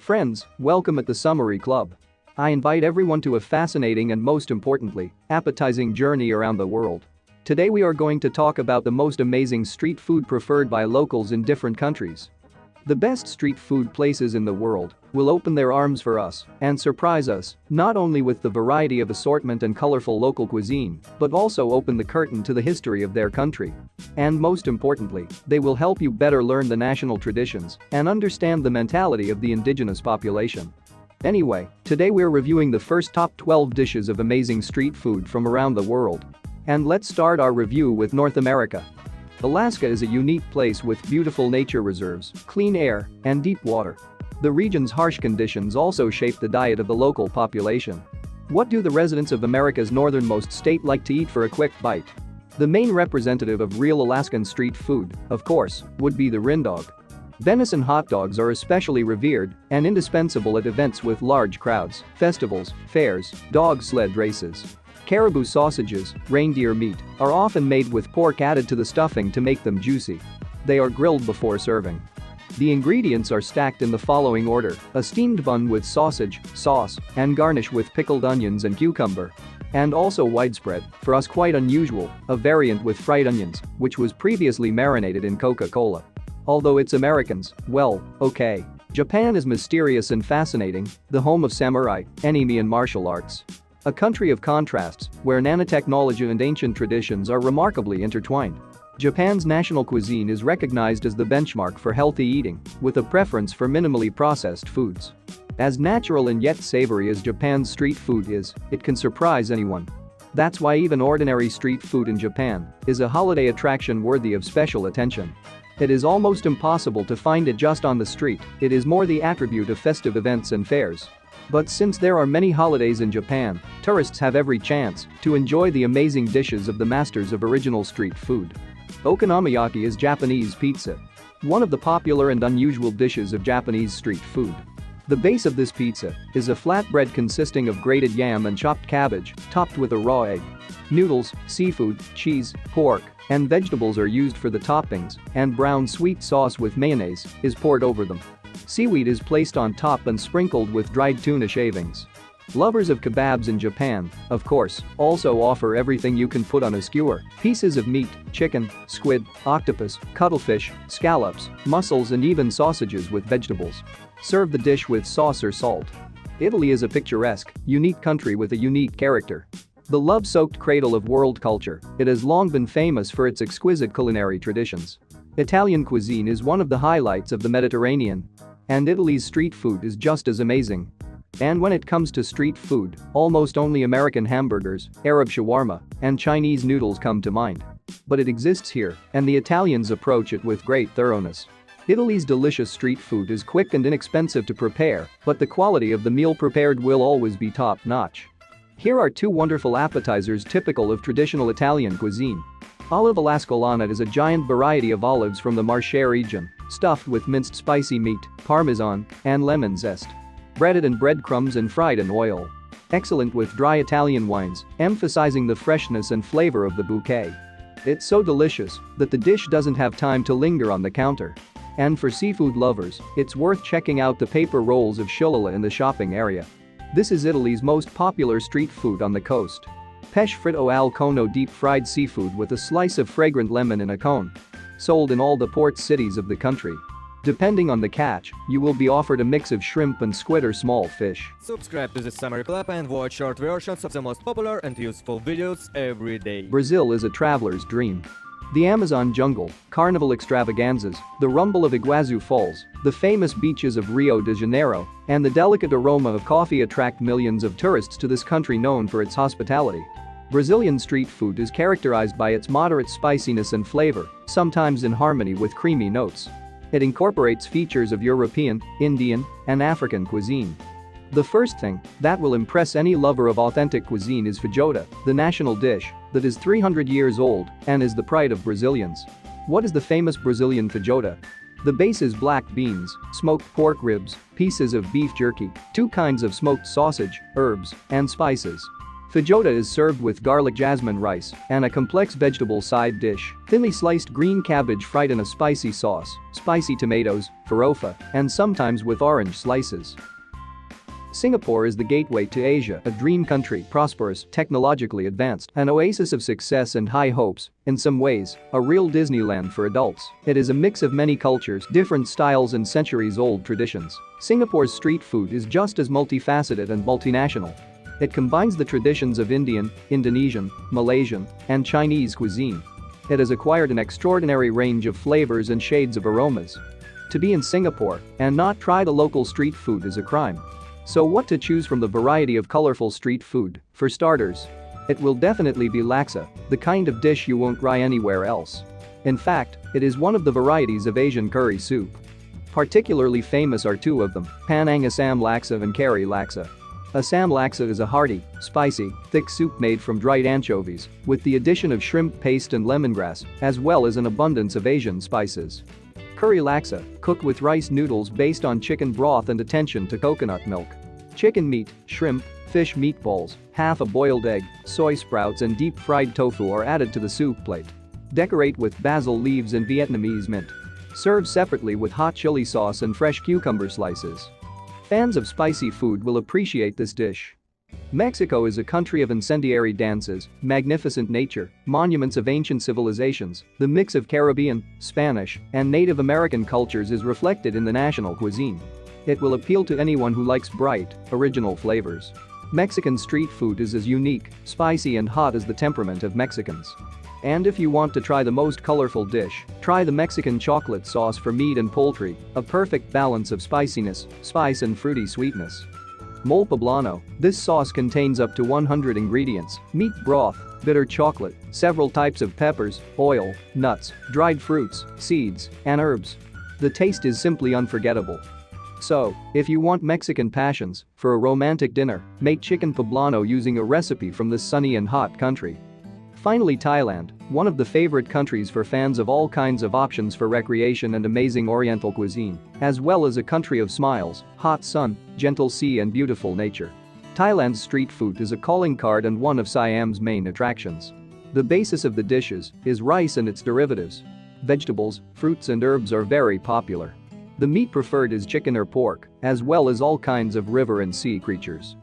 Friends, welcome at the Summary Club. I invite everyone to a fascinating and most importantly, appetizing journey around the world. Today we are going to talk about the most amazing street food preferred by locals in different countries. The best street food places in the world will open their arms for us and surprise us, not only with the variety of assortment and colorful local cuisine, but also open the curtain to the history of their country. And most importantly, they will help you better learn the national traditions and understand the mentality of the indigenous population. Anyway, today we're reviewing the first top 12 dishes of amazing street food from around the world. And let's start our review with North America. Alaska is a unique place with beautiful nature reserves, clean air, and deep water. The region's harsh conditions also shape the diet of the local population. What do the residents of America's northernmost state like to eat for a quick bite? The main representative of real Alaskan street food, of course, would be the rindog. Venison hot dogs are especially revered and indispensable at events with large crowds, festivals, fairs, dog sled races. Caribou sausages, reindeer meat, are often made with pork added to the stuffing to make them juicy. They are grilled before serving. The ingredients are stacked in the following order: a steamed bun with sausage, sauce, and garnish with pickled onions and cucumber. And also widespread, for us quite unusual, a variant with fried onions, which was previously marinated in Coca-Cola. Although it's Americans, well, okay. Japan is mysterious and fascinating, the home of samurai, anime and martial arts. A country of contrasts, where nanotechnology and ancient traditions are remarkably intertwined. Japan's national cuisine is recognized as the benchmark for healthy eating, with a preference for minimally processed foods. As natural and yet savory as Japan's street food is, it can surprise anyone. That's why even ordinary street food in Japan is a holiday attraction worthy of special attention. It is almost impossible to find it just on the street, it is more the attribute of festive events and fairs. But since there are many holidays in Japan, tourists have every chance to enjoy the amazing dishes of the masters of original street food. Okonomiyaki is Japanese pizza. One of the popular and unusual dishes of Japanese street food. The base of this pizza is a flatbread consisting of grated yam and chopped cabbage, topped with a raw egg. Noodles, seafood, cheese, pork, and vegetables are used for the toppings, and brown sweet sauce with mayonnaise is poured over them. Seaweed is placed on top and sprinkled with dried tuna shavings. Lovers of kebabs in Japan, of course, also offer everything you can put on a skewer: pieces of meat, chicken, squid, octopus, cuttlefish, scallops, mussels and even sausages with vegetables. Serve the dish with sauce or salt. Italy is a picturesque, unique country with a unique character. The love-soaked cradle of world culture, it has long been famous for its exquisite culinary traditions. Italian cuisine is one of the highlights of the Mediterranean. And Italy's street food is just as amazing. And when it comes to street food, almost only American hamburgers, Arab shawarma, and Chinese noodles come to mind. But it exists here, and the Italians approach it with great thoroughness. Italy's delicious street food is quick and inexpensive to prepare, but the quality of the meal prepared will always be top-notch. Here are two wonderful appetizers typical of traditional Italian cuisine. Olive all'ascolana is a giant variety of olives from the Marche region, stuffed with minced spicy meat, parmesan, and lemon zest. Breaded in breadcrumbs and fried in oil. Excellent with dry Italian wines, emphasizing the freshness and flavor of the bouquet. It's so delicious that the dish doesn't have time to linger on the counter. And for seafood lovers, it's worth checking out the paper rolls of Sciolalla in the shopping area. This is Italy's most popular street food on the coast. Pesce fritto al cono, deep-fried seafood with a slice of fragrant lemon in a cone. Sold in all the port cities of the country. Depending on the catch, you will be offered a mix of shrimp and squid or small fish. Subscribe to the Summary Club and watch short versions of the most popular and useful videos every day. Brazil is a traveler's dream. The Amazon jungle, carnival extravaganzas, the rumble of Iguazu Falls, the famous beaches of Rio de Janeiro, and the delicate aroma of coffee attract millions of tourists to this country known for its hospitality. Brazilian street food is characterized by its moderate spiciness and flavor, sometimes in harmony with creamy notes. It incorporates features of European, Indian, and African cuisine. The first thing that will impress any lover of authentic cuisine is feijoada, the national dish that is 300 years old and is the pride of Brazilians. What is the famous Brazilian feijoada? The base is black beans, smoked pork ribs, pieces of beef jerky, two kinds of smoked sausage, herbs, and spices. Feijoada is served with garlic jasmine rice and a complex vegetable side dish, thinly sliced green cabbage fried in a spicy sauce, spicy tomatoes, farofa, and sometimes with orange slices. Singapore is the gateway to Asia, a dream country, prosperous, technologically advanced, an oasis of success and high hopes, in some ways, a real Disneyland for adults. It is a mix of many cultures, different styles and centuries-old traditions. Singapore's street food is just as multifaceted and multinational. It combines the traditions of Indian, Indonesian, Malaysian, and Chinese cuisine. It has acquired an extraordinary range of flavors and shades of aromas. To be in Singapore and not try the local street food is a crime. So what to choose from the variety of colorful street food? For starters, it will definitely be laksa, the kind of dish you won't try anywhere else. In fact, it is one of the varieties of Asian curry soup. Particularly famous are two of them, Panang Assam laksa and Kari laksa. Assam laksa is a hearty, spicy, thick soup made from dried anchovies, with the addition of shrimp paste and lemongrass, as well as an abundance of Asian spices. Curry laksa, cooked with rice noodles based on chicken broth and attention to coconut milk. Chicken meat, shrimp, fish meatballs, half a boiled egg, soy sprouts and deep-fried tofu are added to the soup plate. Decorate with basil leaves and Vietnamese mint. Serve separately with hot chili sauce and fresh cucumber slices. Fans of spicy food will appreciate this dish. Mexico is a country of incendiary dances, magnificent nature, monuments of ancient civilizations. The mix of Caribbean, Spanish, and Native American cultures is reflected in the national cuisine. It will appeal to anyone who likes bright, original flavors. Mexican street food is as unique, spicy and hot as the temperament of Mexicans. And if you want to try the most colorful dish, try the Mexican chocolate sauce for meat and poultry, a perfect balance of spiciness, spice and fruity sweetness. Mole poblano, this sauce contains up to 100 ingredients, meat broth, bitter chocolate, several types of peppers, oil, nuts, dried fruits, seeds, and herbs. The taste is simply unforgettable. So, if you want Mexican passions, for a romantic dinner, make chicken poblano using a recipe from this sunny and hot country. Finally, Thailand, one of the favorite countries for fans of all kinds of options for recreation and amazing oriental cuisine, as well as a country of smiles, hot sun, gentle sea and beautiful nature. Thailand's street food is a calling card and one of Siam's main attractions. The basis of the dishes is rice and its derivatives. Vegetables, fruits and herbs are very popular. The meat preferred is chicken or pork, as well as all kinds of river and sea creatures.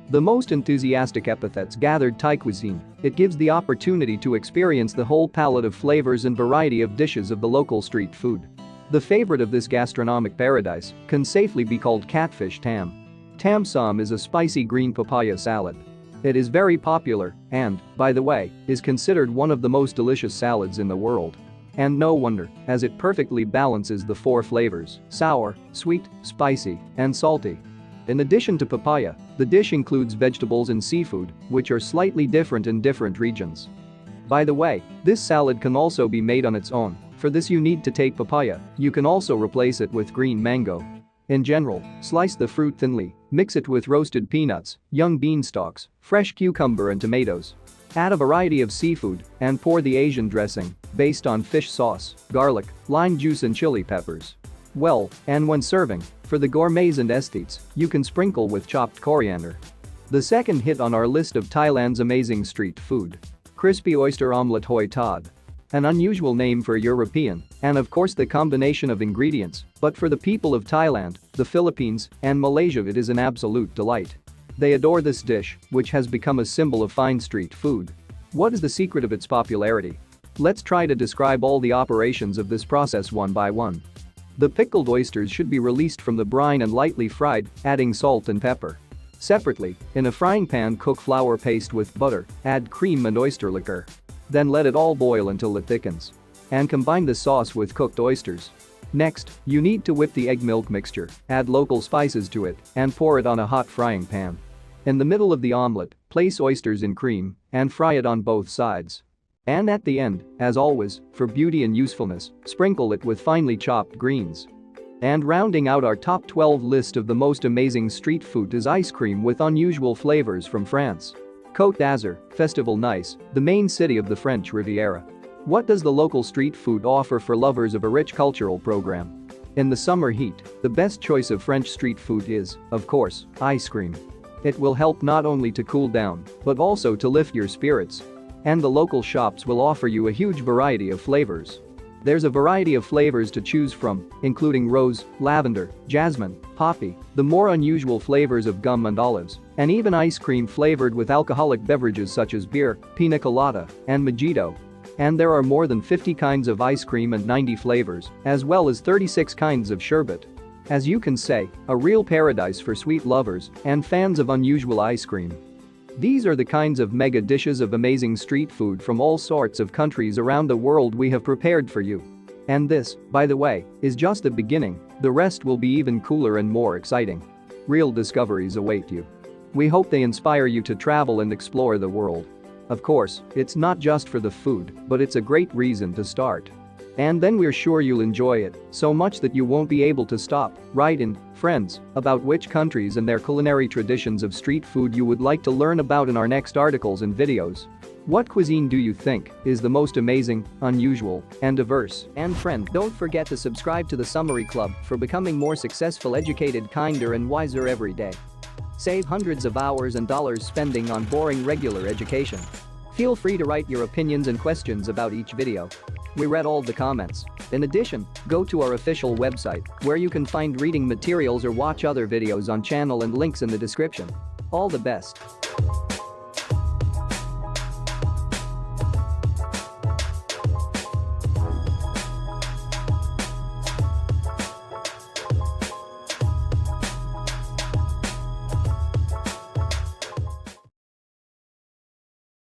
The most enthusiastic epithets gathered Thai cuisine. It gives the opportunity to experience the whole palette of flavors and variety of dishes of the local street food. The favorite of this gastronomic paradise can safely be called catfish tam. Tam sam is a spicy green papaya salad. It is very popular and, by the way, is considered one of the most delicious salads in the world. And no wonder, as it perfectly balances the four flavors: sour, sweet, spicy, and salty. In addition to papaya, the dish includes vegetables and seafood, which are slightly different in different regions. By the way, this salad can also be made on its own. For this you need to take papaya, you can also replace it with green mango. In general, slice the fruit thinly, mix it with roasted peanuts, young bean stalks, fresh cucumber and tomatoes. Add a variety of seafood and pour the Asian dressing, based on fish sauce, garlic, lime juice and chili peppers. Well, and when serving, for the gourmets and aesthetes, you can sprinkle with chopped coriander. The second hit on our list of Thailand's amazing street food. Crispy oyster omelette hoi tod. An unusual name for European, and of course the combination of ingredients, but for the people of Thailand, the Philippines, and Malaysia it is an absolute delight. They adore this dish, which has become a symbol of fine street food. What is the secret of its popularity? Let's try to describe all the operations of this process one by one. The pickled oysters should be released from the brine and lightly fried, adding salt and pepper. Separately, in a frying pan cook flour paste with butter, add cream and oyster liquor. Then let it all boil until it thickens. And combine the sauce with cooked oysters. Next, you need to whip the egg milk mixture, add local spices to it, and pour it on a hot frying pan. In the middle of the omelette, place oysters in cream and fry it on both sides. And at the end, as always, for beauty and usefulness, sprinkle it with finely chopped greens. And rounding out our top 12 list of the most amazing street food is ice cream with unusual flavors from France. Côte d'Azur, Festival Nice, the main city of the French Riviera. What does the local street food offer for lovers of a rich cultural program? In the summer heat, the best choice of French street food is, of course, ice cream. It will help not only to cool down, but also to lift your spirits. And the local shops will offer you a huge variety of flavors. There's a variety of flavors to choose from, including rose, lavender, jasmine, poppy, the more unusual flavors of gum and olives, and even ice cream flavored with alcoholic beverages such as beer, pina colada, and mojito. And there are more than 50 kinds of ice cream and 90 flavors, as well as 36 kinds of sherbet. As you can say, a real paradise for sweet lovers and fans of unusual ice cream. These are the kinds of mega dishes of amazing street food from all sorts of countries around the world we have prepared for you. And this, by the way, is just the beginning. The rest will be even cooler and more exciting. Real discoveries await you. We hope they inspire you to travel and explore the world. Of course, it's not just for the food, but it's a great reason to start. And then we're sure you'll enjoy it so much that you won't be able to stop. Write in, friends, about which countries and their culinary traditions of street food you would like to learn about in our next articles and videos. What cuisine do you think is the most amazing, unusual, and diverse? And friend, don't forget to subscribe to the Summary Club for becoming more successful, educated, kinder, and wiser every day. Save hundreds of hours and dollars spending on boring regular education. Feel free to write your opinions and questions about each video. We read all the comments. In addition, go to our official website, where you can find reading materials or watch other videos on channel and links in the description. All the best.